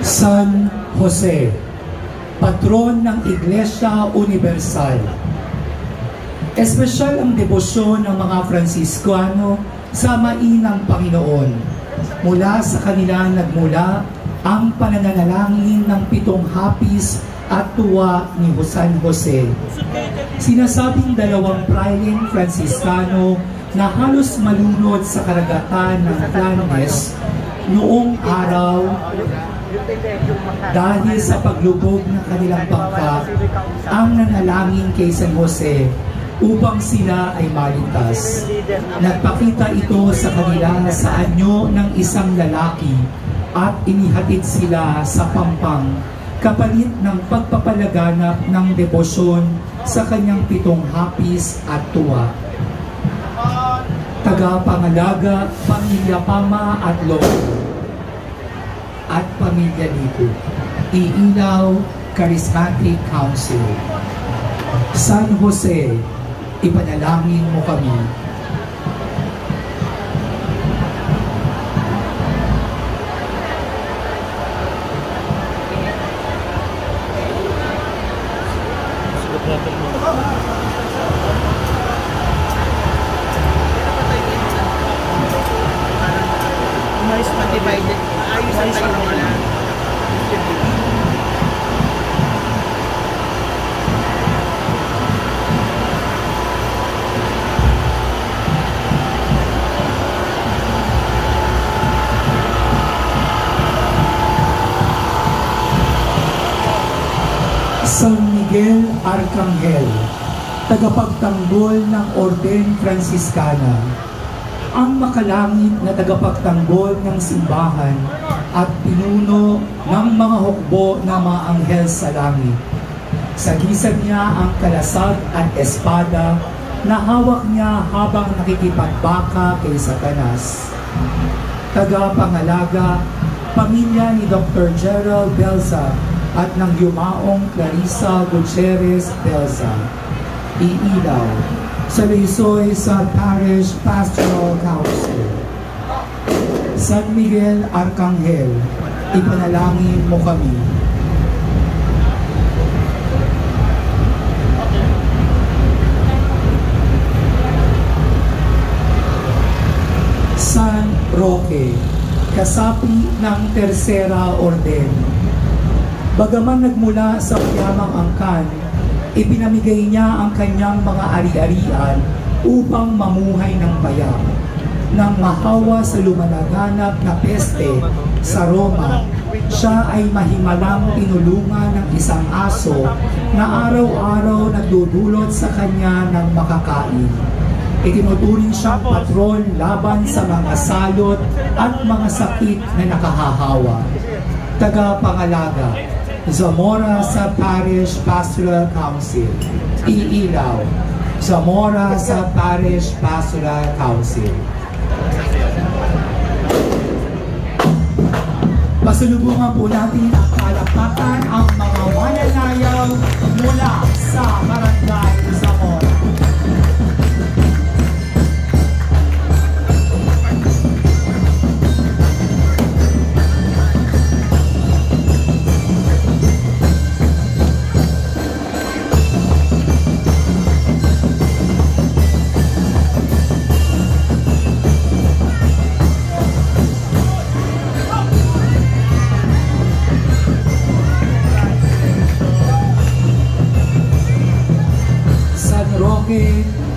San Jose, patron ng Iglesia Universal. Espesyal ang debosyon ng mga Franciscano sa mainang Panginoon. Mula sa kanila nagmula ang pananalangin ng 7 hapis at tuwa ni San Jose. Sinasabing 2 praileng Franciscano na halos malunod sa karagatan ng Flandes noong araw dahil sa paglubog ng kanilang bangka ang nanalangin kay San Jose upang sila ay maligtas. Nagpakita ito sa kanila sa anyo ng isang lalaki at inihatid sila sa pampang kapalit ng pagpapalaganap ng debosyon sa kanyang 7 hapis at tuwa. Tagapangalaga, Pamilya Pama at Lolo at Pamilya Lito, Iilaw Charismatic Council. San Jose, ipanalangin mo kami. San Miguel Arcangel, tagapagtanggol ng Orden Franciscana, ang makalangit na tagapagtanggol ng simbahan at pinuno ng mga hukbo na mga anghel sa langit. Sagisag niya ang kalasag at espada na hawak niya habang nakikipagbaka kay Satanas. Tagapangalaga, pamilya ni Dr. Gerald Belza at ng yumaong Clarissa Gutierrez Belza, Iilaw, sa Laysoy sa Parish Pastoral Council. San Miguel Arcangel, ipanalangin mo kami. San Roque, kasapi ng Tercera Orden. Bagaman nagmula sa mayamang angkan, ipinamigay niya ang kanyang mga ari-arian upang mamuhay ng bayang. Nang mahawa sa lumalaganap na peste sa Roma, siya ay mahimalang tinulungan ng isang aso na araw-araw nagdudulot sa kanya ng makakain. Itinuturing siyang patron laban sa mga salot at mga sakit na nakahahawa. Tagapangalaga, Zamora sa Parish Pastoral Council, Iilaw, Zamora sa Parish Pastoral Council. Pasalubungan po natin ang palakpakan ang mga mananayaw mula sa Barangay Zamora.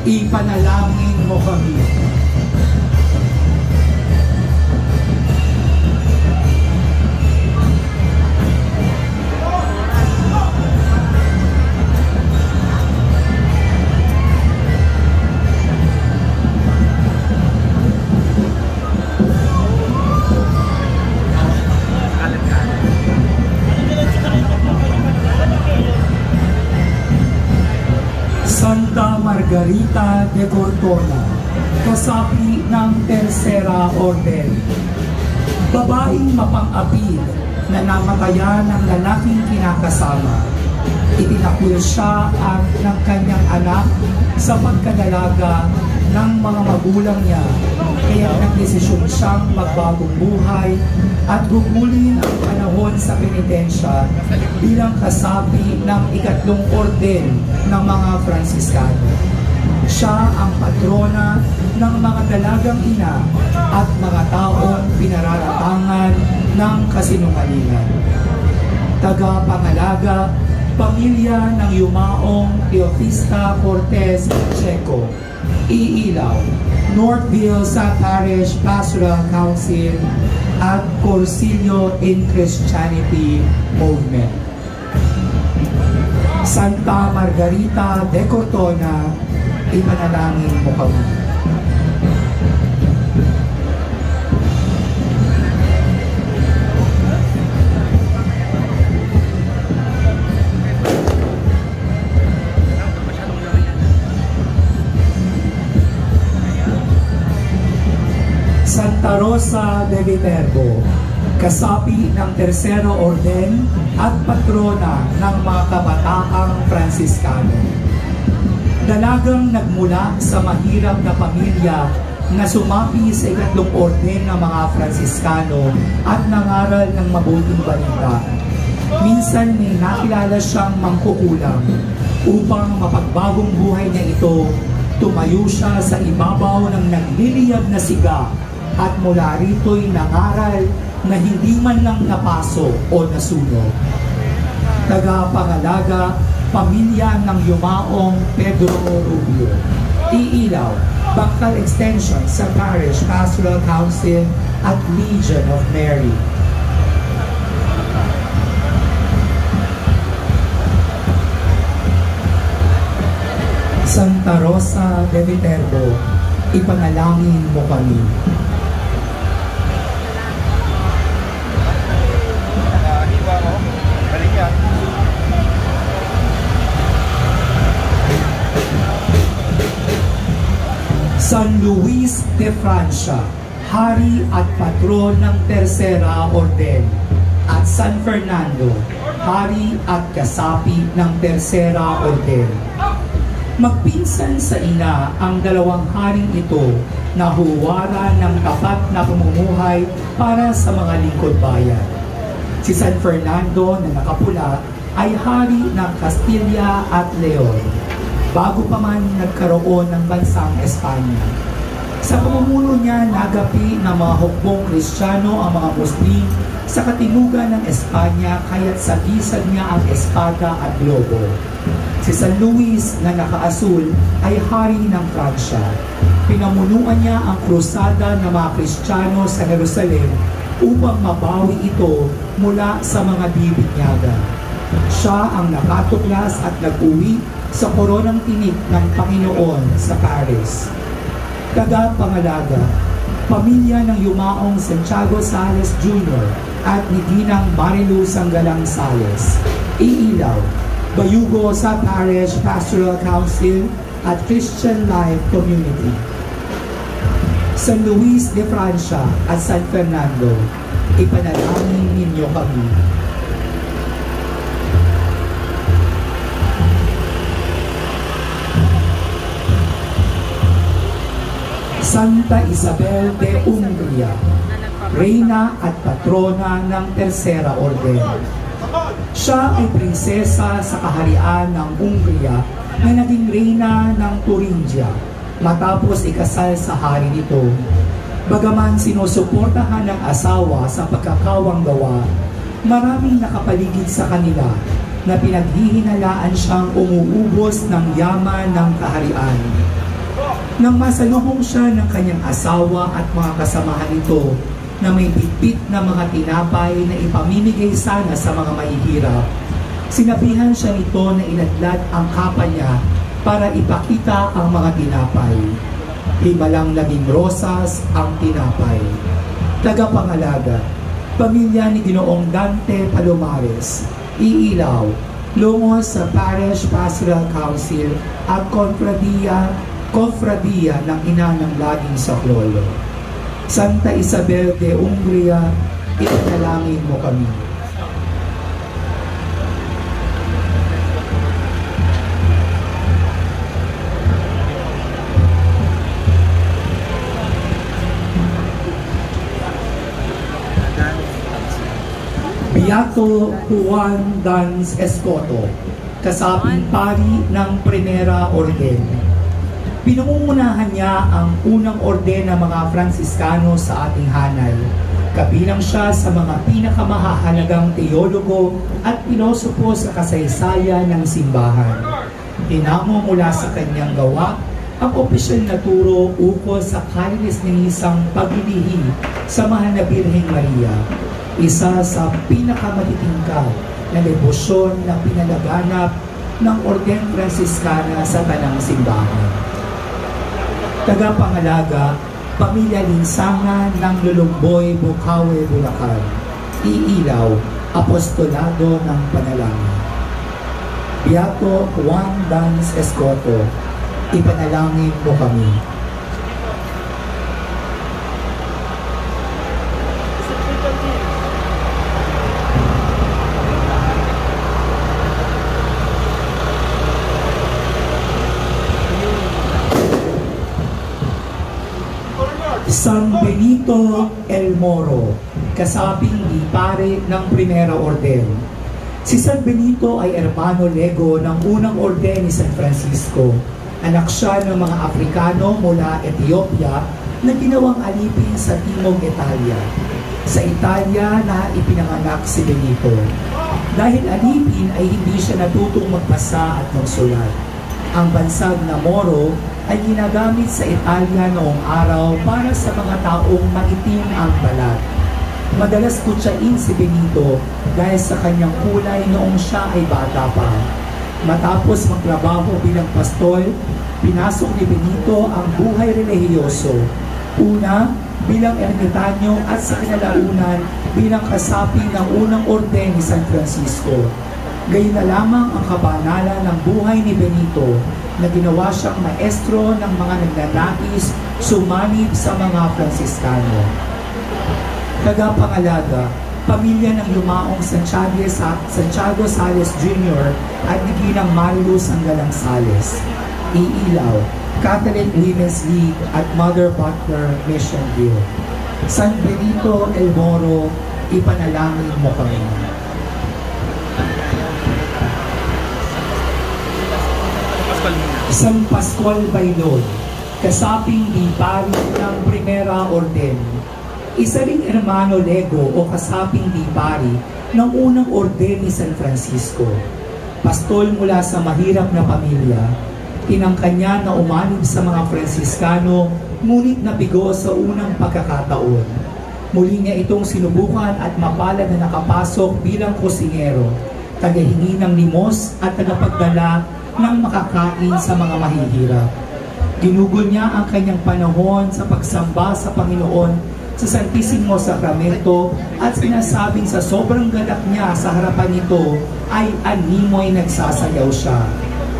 Ipanalangin mo kami. Santa Margarita de Cortona, kasapi ng Tercera Orden. Babaeng mapang-apid na namatayan ng lalaking kinakasama. Itinakwil siya ng kanyang anak sa pagkadalaga ng mga magulang niya, kaya nagdesisyon siyang magbagong buhay at gugulin ang panahon sa penitensya bilang kasapi ng ikatlong orden ng mga Fransiskano. Siya ang patrona ng mga dalagang ina at mga taong pinararatangan ng kasinungalingan. Tagapangalaga, pamilya ng yumaong Teofista Cortez Pacheco, Iilaw, Northville sa Parish Pastoral Council at Corsilio in Christianity Movement. Santa Margarita de Cortona, ipanalangin mo kami. Santa Rosa de Viterbo, kasapi ng Tercero Orden at patrona ng mga kabataang Fransiskano. Dalagang nagmula sa mahirap na pamilya na sumapi sa ikatlong orden ng mga Fransiskano at nangaral ng mabuting balita. Minsan may nakilala siyang mangkukulam. Upang mapagbagong buhay niya ito, tumayo siya sa ibabaw ng nagliliyab na siga at mula rito'y nangaral na hindi man lang napaso o nasunog. Tagapangalaga, pamilya ng yumaong Pedro Rubio, Iilaw, Bactal Extension sa Parish Pastoral Council at Legion of Mary. Santa Rosa de Viterbo, ipanalangin mo kami. San Luis de Francia, hari at patron ng Tercera Orden, at San Fernando, hari at kasapi ng Tercera Orden. Magpinsan sa ina ang dalawang haring ito na huwara ng tapat na pamumuhay para sa mga lingkod bayan. Si San Fernando na nakapula ay hari ng Castilla at Leon, bago pa man nagkaroon ng bansang Espanya. Sa pamumuno niya, nagapi ng mga hukbong Kristiyano ang mga Muslim sa katimugan ng Espanya, kaya't sagisag niya ang espada at globo. Si San Luis na nakaasul ay hari ng Pransya. Pinamunuan niya ang krusada ng mga Kristiyano sa Jerusalem upang mabawi ito mula sa mga bibinyagan. Siya ang nakatuklas at nag-uwi sa koronang tinik ng Panginoon sa Paris. Tagapangalaga, pamilya ng yumaong Santiago Sales Jr. at ni Ginang Marilu Sanggalang Sales, Iilaw, Bayugo sa Parish Pastoral Council at Christian Life Community. San Luis de Francia at San Fernando, ipanalangin ninyo kami. Santa Isabel de Hungria, reyna at patrona ng Tercera Orden. Siya ay prinsesa sa kaharian ng Hungria na naging reyna ng Thuringia matapos ikasal sa hari nito. Bagaman sinusuportahan ng asawa sa pagkakawang gawa, maraming nakapaligid sa kanila na pinaghihinalaan siyang umuubos ng yaman ng kaharian. Nang masalubong siya ng kanyang asawa at mga kasamahan nito na may bitbit na mga tinapay na ipamimigay sana sa mga mahihirap, sinabihan siya nito na iladlad ang kapa niya para ipakita ang mga tinapay. Himalang naging rosas ang tinapay. Tagapangalaga, pamilya ni Ginoong Dante Palomares, Iilaw, lungo sa Parish Pastoral Council at Kofradia ng Ina ng Laging Saklolo. Santa Isabel de Hungria, ipanalangin mo kami. Beato Juan Dans Escoto, kasaping pari ng Primera Orden. Pinungunahan niya ang unang orden ng mga Fransiskano sa ating hanay. Kabilang siya sa mga pinakamahahalagang teologo at pilosopo sa kasaysayan ng simbahan. Tinamo mula sa kanyang gawa ang opisyal na turo ukol sa kalinis-linisang paglilihi sa Mahal na Birheng Maria, isa sa pinakamatitingkad na debosyon na pinalaganap ng Orden Fransiskana sa tanang simbahan. Tagapangalaga, Pamilya Linsangan ng Lulumboy, Bukawe, Bulacan. Iilaw, Apostolado ng Panalangin. Beato Juan Dans Escoto, ipanalangin mo kami. San Benito El Moro, kasaping di pare ng Primera Orden. Si San Benito ay hermano lego ng unang orden ni San Francisco. Anak siya ng mga Afrikano mula Ethiopia na ginawang alipin sa Timog Italia. Sa Italia na ipinanganak si Benito. Dahil alipin ay hindi siya natutong magbasa at magsulat. Ang bansag na Moro ay ginagamit sa Italia noong araw para sa mga taong maitim ang balat. Madalas kutsain si Benito dahil sa kanyang kulay noong siya ay bata pa. Matapos magtrabaho bilang pastol, pinasok ni Benito ang buhay relihiyoso. Una, bilang ermitanyo at sa kinalaunan bilang kasapi ng unang orden ni San Francisco. Gayon na lamang ang kabanalan ng buhay ni Benito na ginawa siyang maestro ng mga nagnanais sumanib sa mga Fransiskano. Tagapangalaga, pamilya ng lumaong Santiago Sales Jr. at Diginang Mariluz Anggalang Sales. Iilaw, Catholic Women's League at Mother Butler Mission Guild. San Benito El Moro, ipanalangin mo kami. San Pascual Bailon, kasaping di pari ng Primera Orden. Isa ring hermano lego o kasaping di pari ng unang orden ni San Francisco. Pastol mula sa mahirap na pamilya, tinangkanya na umanib sa mga Fransiskano, ngunit nabigo sa unang pagkakataon. Muli niya itong sinubukan at mapalad na nakapasok bilang kusinero, tagahingi ng limos at tagapagdala ng makakain sa mga mahihirap. Ginugol niya ang kanyang panahon sa pagsamba sa Panginoon sa Santisimo Sacramento at sinasabing sa sobrang galak niya sa harapan nito ay animoy nagsasayaw siya.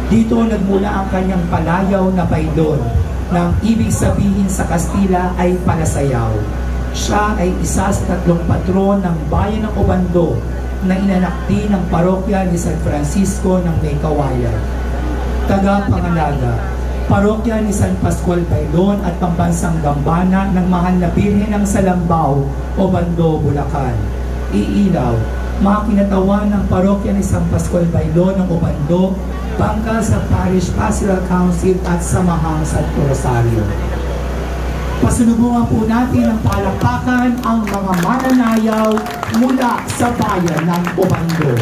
Dito nagmula ang kanyang palayaw na bailon na ang ibig sabihin sa Kastila ay palasayaw. Siya ay isa sa 3 patron ng bayan ng Obando na inanakti ng parokya ni San Francisco ng May Kawayan. Tagapangalaga, parokya ni San Pascual Bailon at pambansang dambana ng Mahal na Birhen ng Salambao, Obando, Bulacan. Iilaw, mga kinatawan ng parokya ni San Pascual Bailon ng Obando, bangka sa Parish Pastoral Council at Samahang Santo Rosario. Pasalubungan po natin ng palakpakan ang mga mananayaw mula sa bayan ng Obando.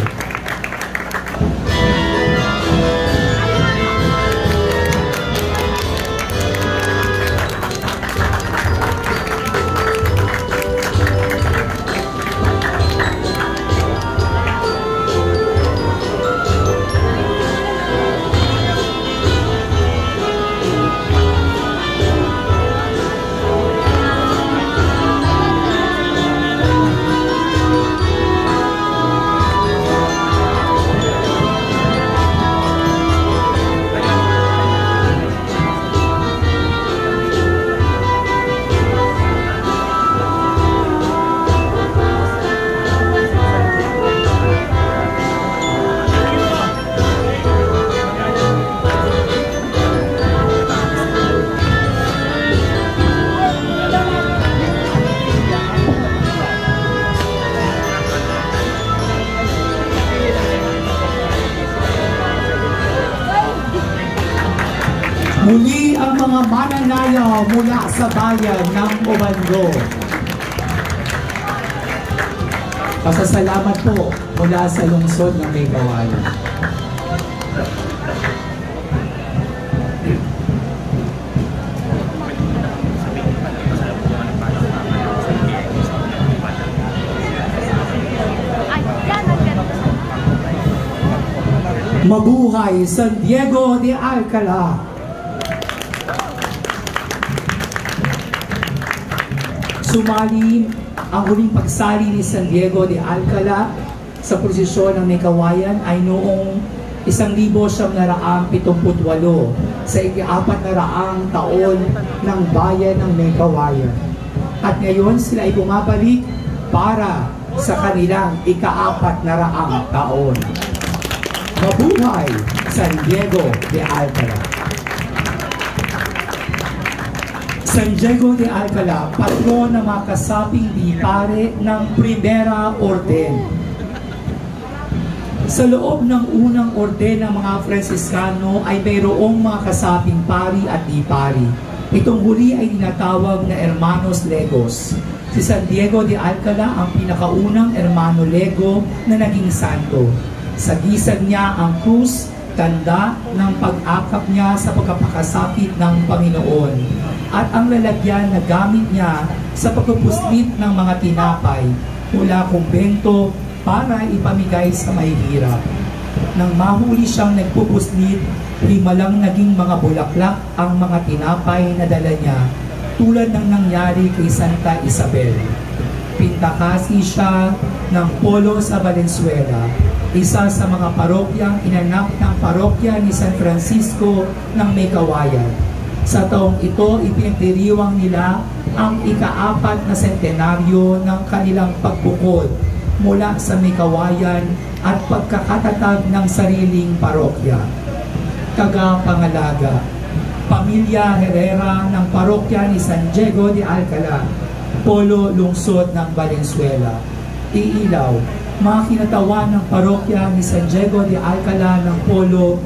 Muli ang mga mananayaw mula sa bayan ng Obando. Pasasalamat po mula sa lungsod ng May Kawayan. Mabuhay San Diego de Alcala! Sumali ang huling pagsali ni San Diego de Alcala sa prosesyon ng May Kawayan ay noong 1978 sa ika-400 taon ng bayan ng May Kawayan. At ngayon sila ay bumabalik para sa kanilang ika-400 taon. Mabuhay San Diego de Alcala! San Diego de Alcala, patron ng mga kasaping di pare ng Primera Orden. Sa loob ng unang orden ng mga Franciscano ay mayroong mga kasaping pari at di pari. Itong huli ay tinatawag na Hermanos Legos. Si San Diego de Alcala ang pinakaunang Hermano Lego na naging santo. Sa gisag niya ang krus, tanda ng pag-akap niya sa pagkapakasakit ng Panginoon. At ang lalagyan na gamit niya sa pagpupuslit ng mga tinapay mula kumbento para ipamigay sa mahihirap. Nang mahuli siyang nagpupuslit, limalang naging mga bulaklak ang mga tinapay na dala niya, tulad ng nangyari kay Santa Isabel. Pintakasi siya ng Polo sa Valenzuela, isa sa mga parokyang inanak ng parokya ni San Francisco ng May Kawayan. Sa taong ito, ipinagdiriwang nila ang ika-4 na sentenaryo ng kanilang pagbukod mula sa May Kawayan at pagkakatatag ng sariling parokya. Tagapangalaga, Pamilya Herrera ng parokya ni San Diego de Alcala, Polo, lungsod ng Valenzuela. Iilaw, mga kinatawan ng parokya ni San Diego de Alcala ng Polo,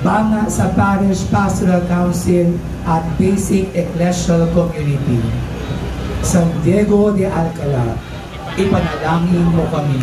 banga sa Parish Pastoral Council at Basic Ecclesial Community. San Diego de Alcala, ipanalangin mo kami.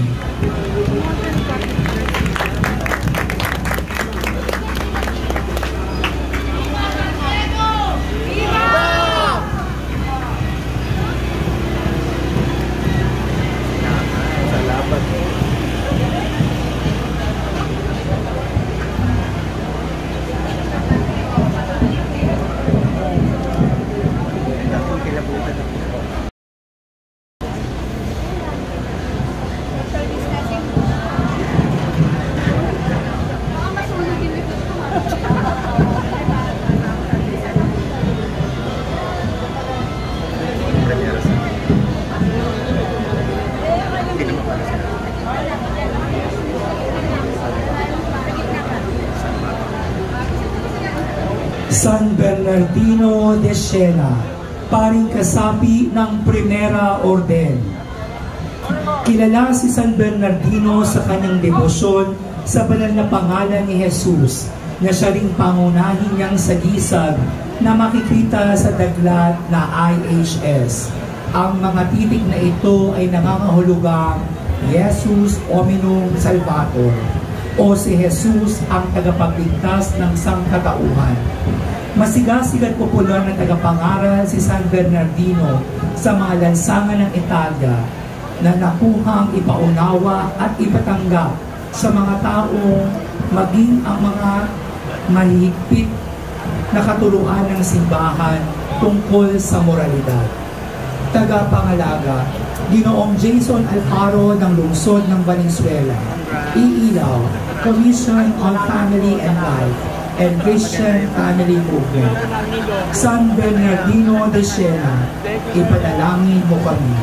San Bernardino de Siena, paring kasapi ng Primera Orden. Kilala si San Bernardino sa kanyang debosyon sa banal na pangalan ni Jesus, na siya ring pangunahin niyang sagisag na makikita sa daglat na IHS. Ang mga titik na ito ay nangangahulugang Jesus Hominum Salvator, o si Jesus ang tagapagligtas ng sangkatauhan. Masigasig at popular na tagapangaral si San Bernardino sa mga lansangan ng Italia na nakuhang ipaunawa at ipatanggap sa mga taong maging ang mga mahigpit na katuruan ng simbahan tungkol sa moralidad. Tagapangalaga, Ginoong Jason Alfaro ng lungsod ng Valenzuela. Iilaw, Commission on Family and Life and Christian Family Movement. San Bernardino de Siena, ipanalangin mo kami.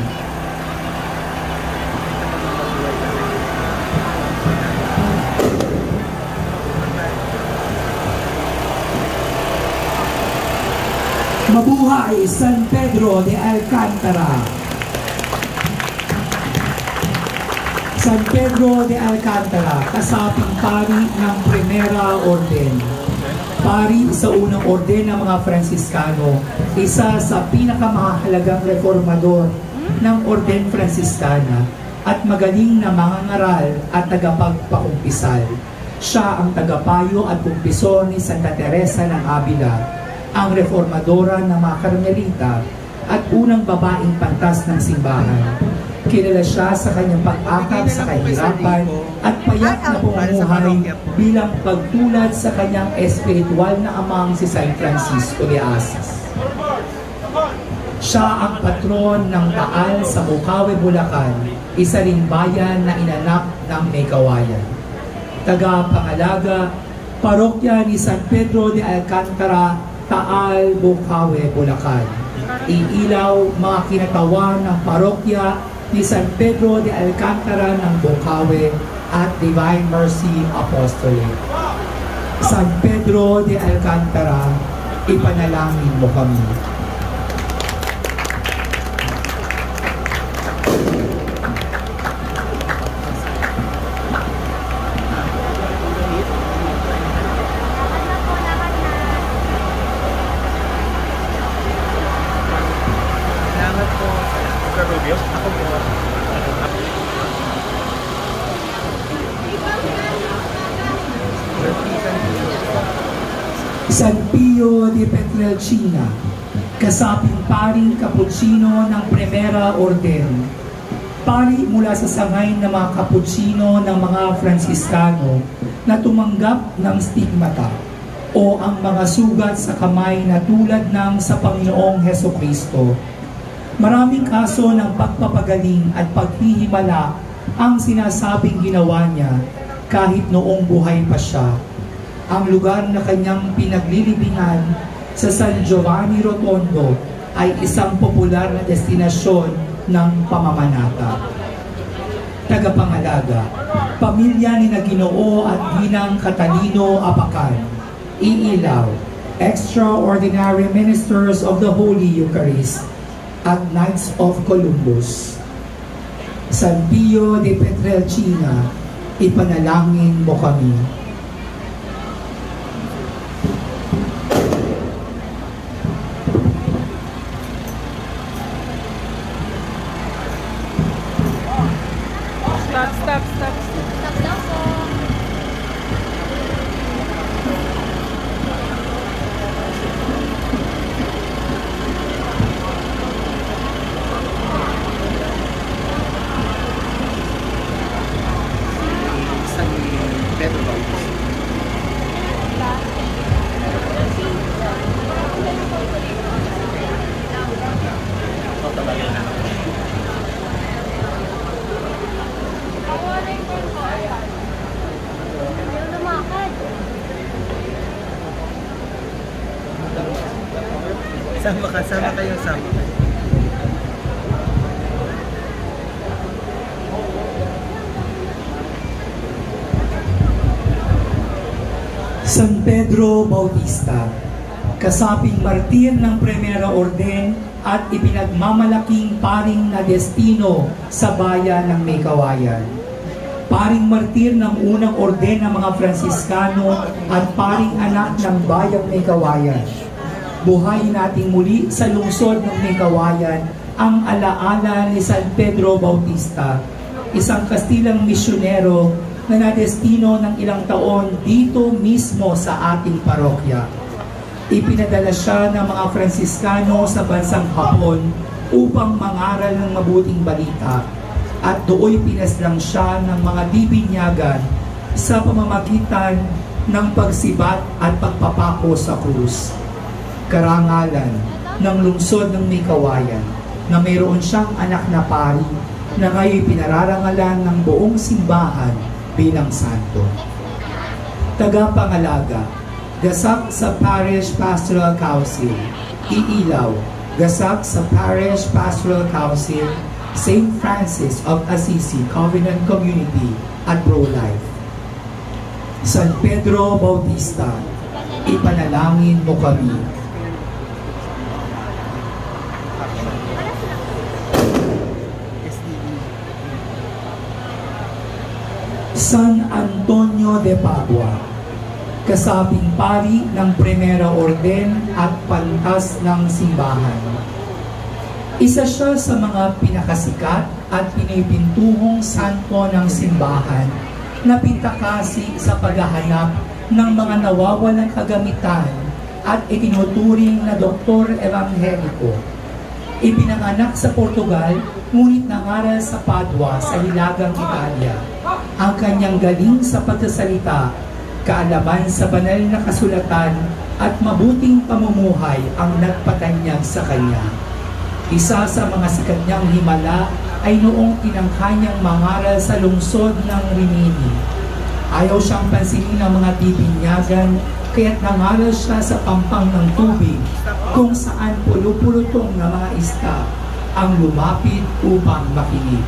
Mabuhay San Pedro de Alcantara! San Pedro de Alcantara, kasaping pari ng Primera Orden. Pari sa unang orden ng mga Fransiskano, isa sa pinakamahalagang reformador ng Orden Fransiskana at magaling na mangangaral at tagapagpakumpisal. Siya ang tagapayo at kumpisor ni Santa Teresa ng Avila, ang reformadora ng mga Carmelita at unang babaeng pantas ng simbahan. Kilala siya sa kanyang pag-akap sa kahirapan at payak na pamumuhay bilang pagtulad sa kanyang espiritual na amang si San Francisco de Assis. Siya ang patron ng Taal sa Bukawi, Bulacan, isa ring bayan na inanak ng may kawayan. Tagapangalaga, parokya ni San Pedro de Alcantara, Taal, Bukawi, Bulacan. Iilaw mga kinatawan ng parokya ni San Pedro de Alcantara ng Bukawi at Divine Mercy Apostolate. San Pedro de Alcantara, ipanalangin mo kami. San Pio de Pietrelcina, kasaping paring Cappuccino ng Primera Orden. Pari mula sa sangay ng mga Cappuccino ng mga Fransiskano na tumanggap ng stigmata o ang mga sugat sa kamay na tulad ng sa Panginoong Hesukristo. Maraming kaso ng pagpapagaling at paghihimala ang sinasabing ginawa niya kahit noong buhay pa siya. Ang lugar na kanyang pinaglilibingan sa San Giovanni Rotondo ay isang popular na destinasyon ng pamamanata. Tagapangalaga, pamilya ni Ginoo at Ginang Catalino Abacan, Iilaw, Extraordinary Ministers of the Holy Eucharist at Knights of Columbus. San Pio de Pietrelcina, ipanalangin mo kami. Stop daw po. San Pedro Bautista. Sama kayo, sama. San Pedro Bautista, kasaping martir ng Primera Orden at ipinagmamalaking paring na destino sa bayan ng May Kawayan. Paring martir ng unang orden ng mga Fransiskano at paring anak ng bayang May Kawayan. Buhay nating muli sa lungsod ng May Kawayan ang alaala ni San Pedro Bautista, isang Kastilang misyonero na nadestino ng ilang taon dito mismo sa ating parokya. Ipinadala siya ng mga Fransiskano sa bansang Hapon upang mangaral ng mabuting balita at dooy pinaslang siya ng mga dibinyagan sa pamamagitan ng pagsibat at pagpapako sa krus. Karangalan ng lungsod ng May Kawayan na mayroon siyang anak na pari na ngayon pinararangalan ng buong simbahan bilang santo. Tagapangalaga, gasak sa Parish Pastoral Council, Iilaw, gasak sa Parish Pastoral Council, St. Francis of Assisi Covenant Community at Pro-Life. San Pedro Bautista, ipanalangin mo kami. San Antonio de Padua, kasabing pari ng Primera Orden at Pantas ng Simbahan. Isa siya sa mga pinakasikat at pinipintuhong santo ng simbahan na pintakasi sa paghahanap ng mga nawawalang kagamitan at itinuturing na doktor ebangheliko. Ipinanganak sa Portugal, ngunit nangaral sa Padua sa Hilagang Italia. Ang kanyang galing sa pagsasalita, kaalaman sa banal na kasulatan at mabuting pamumuhay ang nagpatanyag sa kanya. Isa sa mga sikat niyang himala ay noong tinangka niyang mangaral sa lungsod ng Rimini. Ayaw siyang pansinin ng mga bibinyagan, kaya't nangaral siya sa pampang ng tubig kung saan pulupulutong na mga isda ang lumapit upang makinig.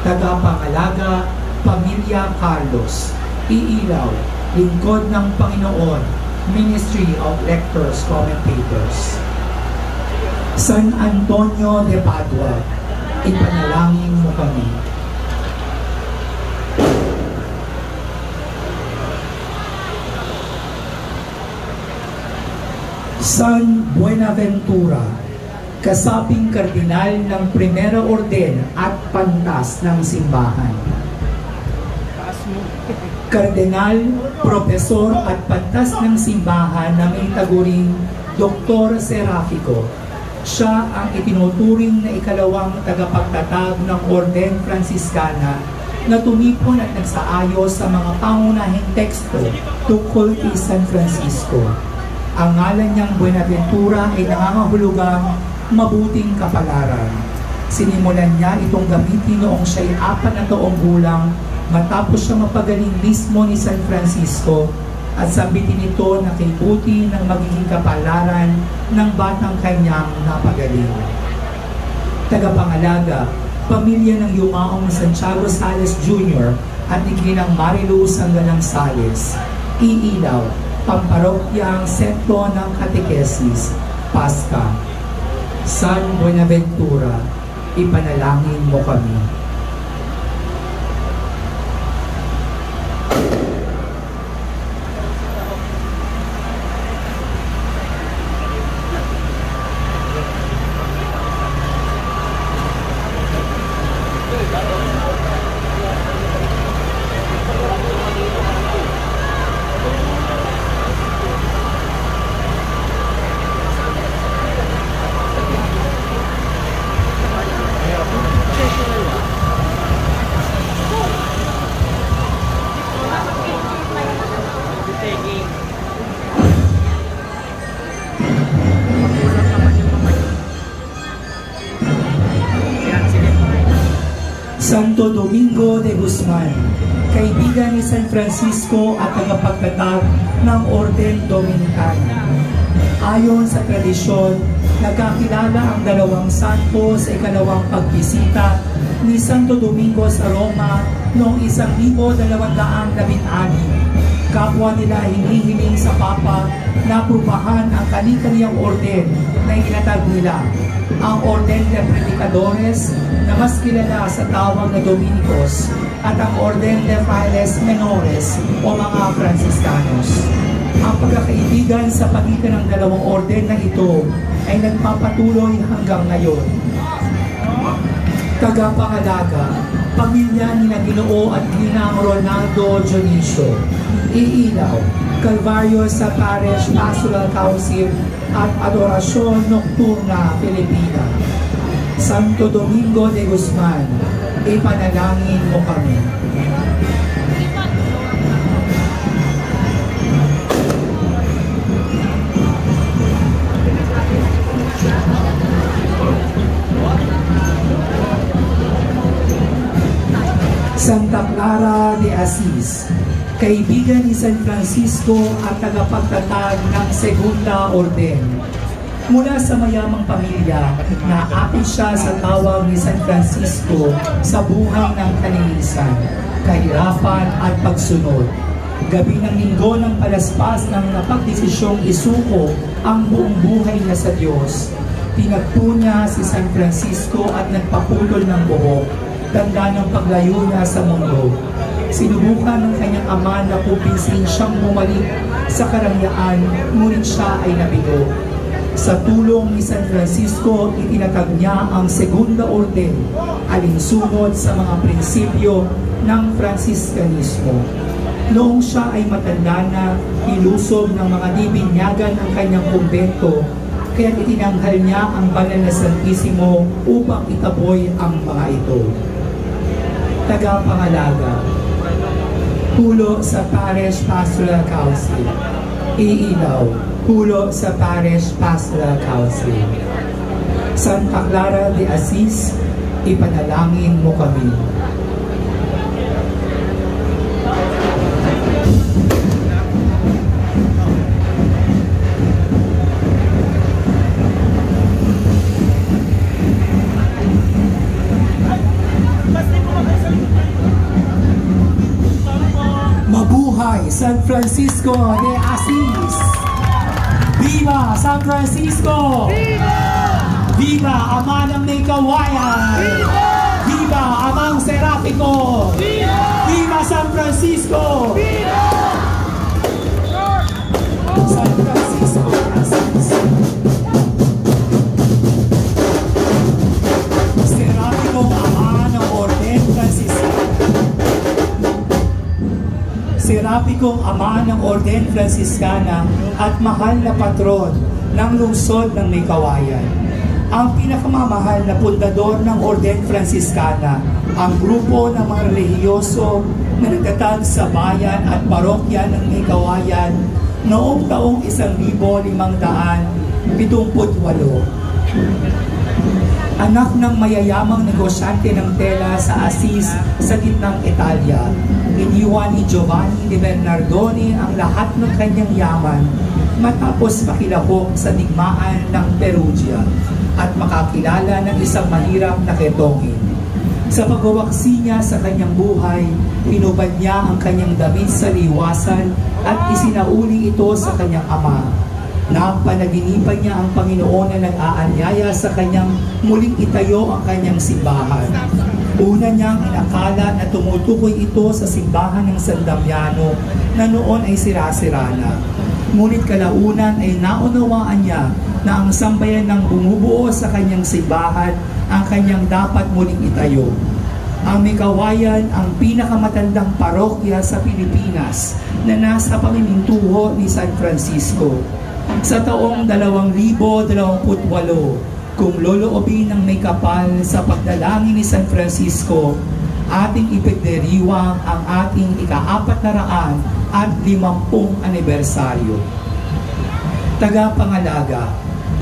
Tagapangalaga, Pamilya Carlos, Iilaw, Lingkod ng Panginoon, Ministry of Lectors, Commentators. San Antonio de Padua, ipanalangin mo kami. San Buenaventura, kasabing kardinal ng Primera Orden at Pantas ng Simbahan. Kardinal, Propesor at Pantas ng Simbahan na may taguring Dr. Serafico. Siya ang itinuturing na ikalawang tagapagtatag ng Orden Franciscana na tumipon at nagsaayos sa mga pangunahing teksto tungkol kay San Francisco. Ang ngalan niyang Buenaventura ay nangangahulugang mabuting kapalaran. Sinimulan niya itong gamitin noong siya'y 4 na taong gulang matapos siya mapagaling mismo ni San Francisco at sambitin ito na kay buti ng magiging kapalaran ng batang kanyang napagaling. Tagapangalaga, pamilya ng yumaong Santiago Sales Jr. at ni Ginang Marilu Sanggalang Sales. Iilaw, Pamparokyang Sentro ng Katekesis, Pasca. San Buenaventura, ipanalangin mo kami. Santo Domingo de Guzman, kaibigan ni San Francisco at tagapagtatag ng Orden Dominicana. Ayon sa tradisyon, nagkakilala ang dalawang santo sa ikalawang pagbisita ni Santo Domingo sa Roma noong 1216. Kapwa nila hinihiling sa Papa na prubahan ang kani-kaniyang orden na itinatag nila, ang Orden de Predicadores na mas kilala sa tawag na Dominicos at ang Orden de Frailes Menores o mga Franciscanos. Ang pagkakaibigan sa pagitan ng dalawang orden na ito ay nagpapatuloy hanggang ngayon. Tagapangalaga, pamilya ni Ginoo at Ginang Ronaldo Dionisio. Iilaw, Calvario sa Parish Pastoral Council at Adorasyon Nocturna Filipina. Santo Domingo de Guzman, ipanalangin mo kami. Santa Clara de Assis, kaibigan ni San Francisco at tagapagtatag ng Segunda Orden. Mula sa mayamang pamilya, naapit siya sa tawag ni San Francisco sa buhay ng kalinisan, kahirapan at pagsunod. Gabi ng linggo ng palaspas ng napagdesisyong isuko ang buong buhay niya sa Diyos. Tinagpo niya si San Francisco at nagpaputol ng buhok, tanda ng paglayo niya sa mundo. Sinubukan ng kanyang ama na kumpinsin siyang bumalik sa karangyaan, ngunit siya ay nabigo. Sa tulong ni San Francisco, itinatag niya ang Segunda Orden, alinsunod sa mga prinsipyo ng Franciscanismo. Noong siya ay matanda na, ilusob ng mga dibinyagan ang kanyang kumbento, kaya itinanghal niya ang Banal na Santissimo upang itaboy ang mga ito. Tagapangalaga, hulo sa Parish Pastoral Council. Iilaw, hulo sa Parish Pastoral Council. Santa Clara de Aziz, ipanalangin mo kami. Mabuhay San Francisco de Aziz! Viva San Francisco! Viva! Viva Ama ng May Kawayan! Viva! Viva Amang Serapiko! Viva! Viva San Francisco! Viva! San Francisco de Aziz! Serapikong Ama ng Orden Franciscana. Serapikong Ama ng Orden Franciscana at mahal na patron ng lungsod ng May Kawayan. Ang pinakamamahal na pundador ng Orden Franciscana, ang grupo ng mga relihiyoso na nagtatag sa bayan at parokya ng May Kawayan noong taong 1578. Anak ng mayayamang negosyante ng tela sa Aziz sa gitnang Italia, iniwan ni Giovanni de Bernardone ang lahat ng kanyang yaman matapos makilahok sa digmaan ng Perugia at makakilala ng isang mahirap na ketongin. Sa pagwawaksi niya sa kanyang buhay, pinubad niya ang kanyang damit sa liwasan at isinauli ito sa kanyang ama. Napanaginipan niya ang Panginoon na nag-aanyaya sa kanyang muling itayo ang kanyang simbahan. Una niyang inakala na tumutukoy ito sa simbahan ng San Damiano na noon ay sira-sira na. Ngunit kalaunan ay naunawaan niya na ang sambayan ng bumubuo sa kanyang simbahan ang kanyang dapat muling itayo. Ang May Kawayan ang pinakamatandang parokya sa Pilipinas na nasa pamimintuho ni San Francisco. Sa taong 2028, kung loloobin ng may kapal sa pagdalangin ni San Francisco, ating ipagdiriwang ang ating ika-450 anibersaryo. Tagapangalaga,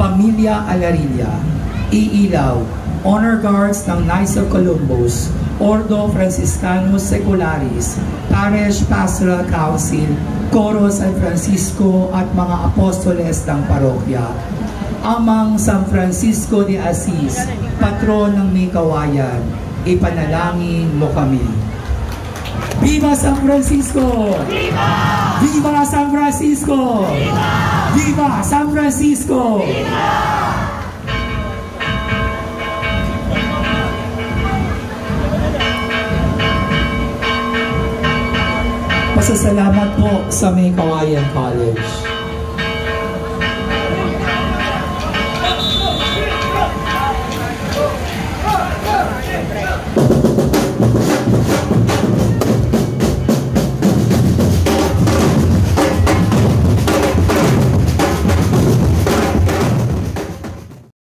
Pamilya Alarilla, Iilaw, Honor Guards ng Knights of Columbus, Ordo Franciscanus Secularis, Parish Pastoral Council, Coro San Francisco at mga apostoles ng parokya. Amang San Francisco de Aziz, patron ng May Kawayan, ipanalangin mo kami. Viva San Francisco! Viva! Viva San Francisco! Viva! Viva San Francisco! Viva! Pasasalamat po sa May Kawayan College.